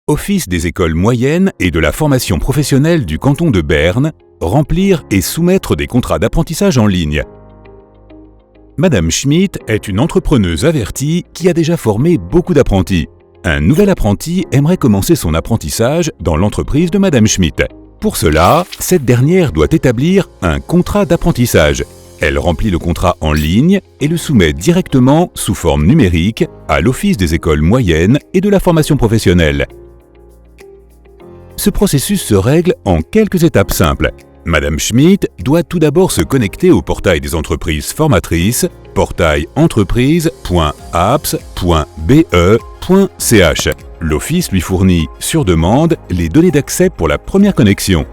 Office des écoles moyennes et de la formation professionnelle du canton de Berne, remplir et soumettre des contrats d'apprentissage en ligne. Madame Schmitt est une entrepreneuse avertie qui a déjà formé beaucoup d'apprentis. Un nouvel apprenti aimerait commencer son apprentissage dans l'entreprise de Madame Schmitt. Pour cela, cette dernière doit établir un contrat d'apprentissage. Elle remplit le contrat en ligne et le soumet directement sous forme numérique à l'Office des écoles moyennes et de la formation professionnelle. Ce processus se règle en quelques étapes simples. Madame Schmitt doit tout d'abord se connecter au portail des entreprises formatrices, portail-entreprise.apps.be.ch. L'Office lui fournit, sur demande, les données d'accès pour la première connexion.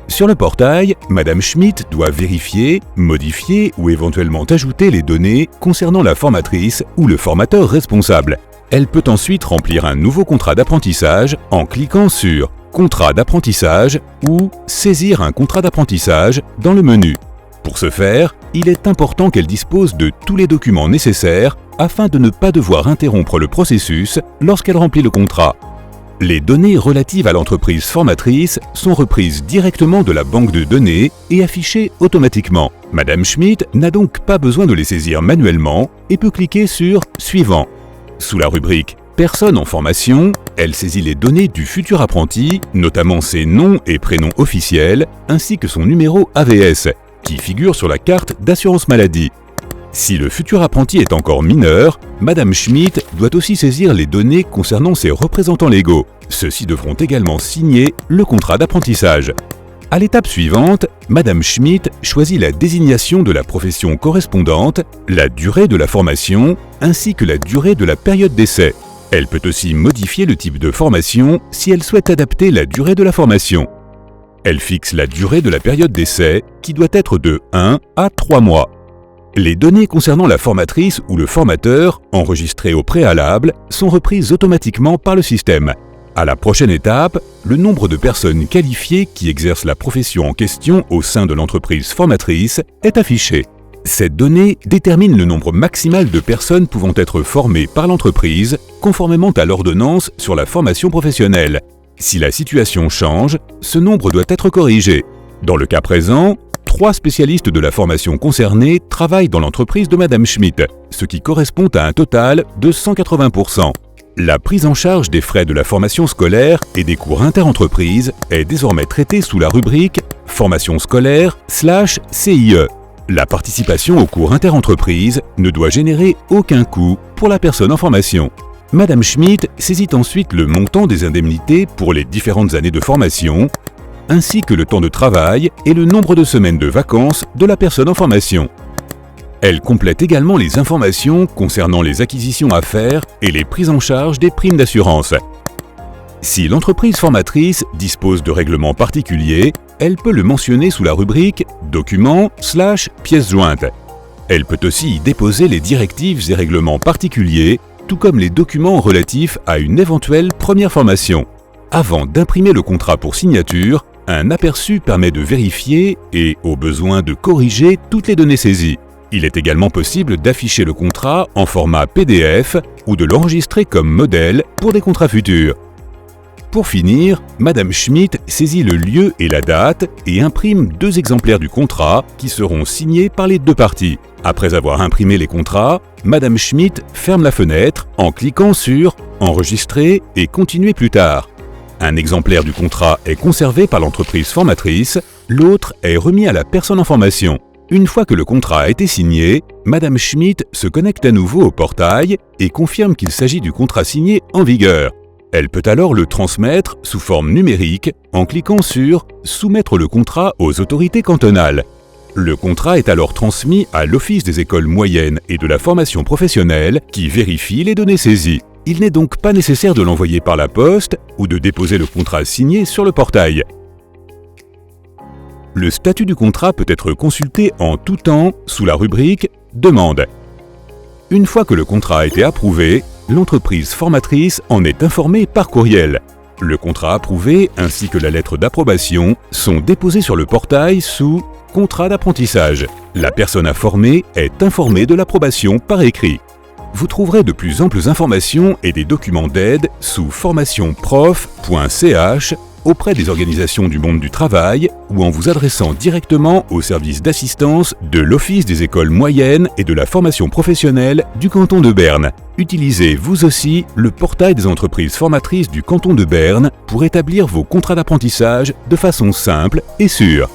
Sur le portail, Madame Schmitt doit vérifier, modifier ou éventuellement ajouter les données concernant la formatrice ou le formateur responsable. Elle peut ensuite remplir un nouveau contrat d'apprentissage en cliquant sur « Contrat d'apprentissage » ou « Saisir un contrat d'apprentissage » dans le menu. Pour ce faire, il est important qu'elle dispose de tous les documents nécessaires afin de ne pas devoir interrompre le processus lorsqu'elle remplit le contrat. Les données relatives à l'entreprise formatrice sont reprises directement de la banque de données et affichées automatiquement. Madame Schmitt n'a donc pas besoin de les saisir manuellement et peut cliquer sur « Suivant ». Sous la rubrique « Personne en formation », elle saisit les données du futur apprenti, notamment ses noms et prénoms officiels, ainsi que son numéro AVS, qui figure sur la carte d'assurance maladie. Si le futur apprenti est encore mineur, Madame Schmitt doit aussi saisir les données concernant ses représentants légaux. Ceux-ci devront également signer le contrat d'apprentissage. À l'étape suivante, Madame Schmitt choisit la désignation de la profession correspondante, la durée de la formation, ainsi que la durée de la période d'essai. Elle peut aussi modifier le type de formation si elle souhaite adapter la durée de la formation. Elle fixe la durée de la période d'essai, qui doit être de 1 à 3 mois. Les données concernant la formatrice ou le formateur, enregistrées au préalable, sont reprises automatiquement par le système. À la prochaine étape, le nombre de personnes qualifiées qui exercent la profession en question au sein de l'entreprise formatrice est affiché. Cette donnée détermine le nombre maximal de personnes pouvant être formées par l'entreprise, conformément à l'ordonnance sur la formation professionnelle. Si la situation change, ce nombre doit être corrigé. Dans le cas présent, 3 spécialistes de la formation concernée travaillent dans l'entreprise de Madame Schmitt, ce qui correspond à un total de 180%. La prise en charge des frais de la formation scolaire et des cours interentreprises est désormais traitée sous la rubrique « Formation scolaire/CIE ». La participation aux cours interentreprises ne doit générer aucun coût pour la personne en formation. Madame Schmitt saisit ensuite le montant des indemnités pour les différentes années de formation, ainsi que le temps de travail et le nombre de semaines de vacances de la personne en formation. Elle complète également les informations concernant les acquisitions à faire et les prises en charge des primes d'assurance. Si l'entreprise formatrice dispose de règlements particuliers, elle peut le mentionner sous la rubrique « Documents/pièces jointes ». Elle peut aussi y déposer les directives et règlements particuliers, tout comme les documents relatifs à une éventuelle première formation. Avant d'imprimer le contrat pour signature, un aperçu permet de vérifier et, au besoin, de corriger toutes les données saisies. Il est également possible d'afficher le contrat en format PDF ou de l'enregistrer comme modèle pour des contrats futurs. Pour finir, Madame Schmitt saisit le lieu et la date et imprime 2 exemplaires du contrat qui seront signés par les 2 parties. Après avoir imprimé les contrats, Madame Schmitt ferme la fenêtre en cliquant sur « Enregistrer et continuer plus tard ». Un exemplaire du contrat est conservé par l'entreprise formatrice, l'autre est remis à la personne en formation. Une fois que le contrat a été signé, Madame Schmitt se connecte à nouveau au portail et confirme qu'il s'agit du contrat signé en vigueur. Elle peut alors le transmettre sous forme numérique en cliquant sur « Soumettre le contrat aux autorités cantonales ». Le contrat est alors transmis à l'Office des écoles moyennes et de la formation professionnelle qui vérifie les données saisies. Il n'est donc pas nécessaire de l'envoyer par la poste ou de déposer le contrat signé sur le portail. Le statut du contrat peut être consulté en tout temps sous la rubrique « Demande ». Une fois que le contrat a été approuvé, l'entreprise formatrice en est informée par courriel. Le contrat approuvé ainsi que la lettre d'approbation sont déposés sur le portail sous « Contrat d'apprentissage ». La personne à former est informée de l'approbation par écrit. Vous trouverez de plus amples informations et des documents d'aide sous formationprof.ch auprès des organisations du monde du travail ou en vous adressant directement au service d'assistance de l'Office des écoles moyennes et de la formation professionnelle du canton de Berne. Utilisez vous aussi le portail des entreprises formatrices du canton de Berne pour établir vos contrats d'apprentissage de façon simple et sûre.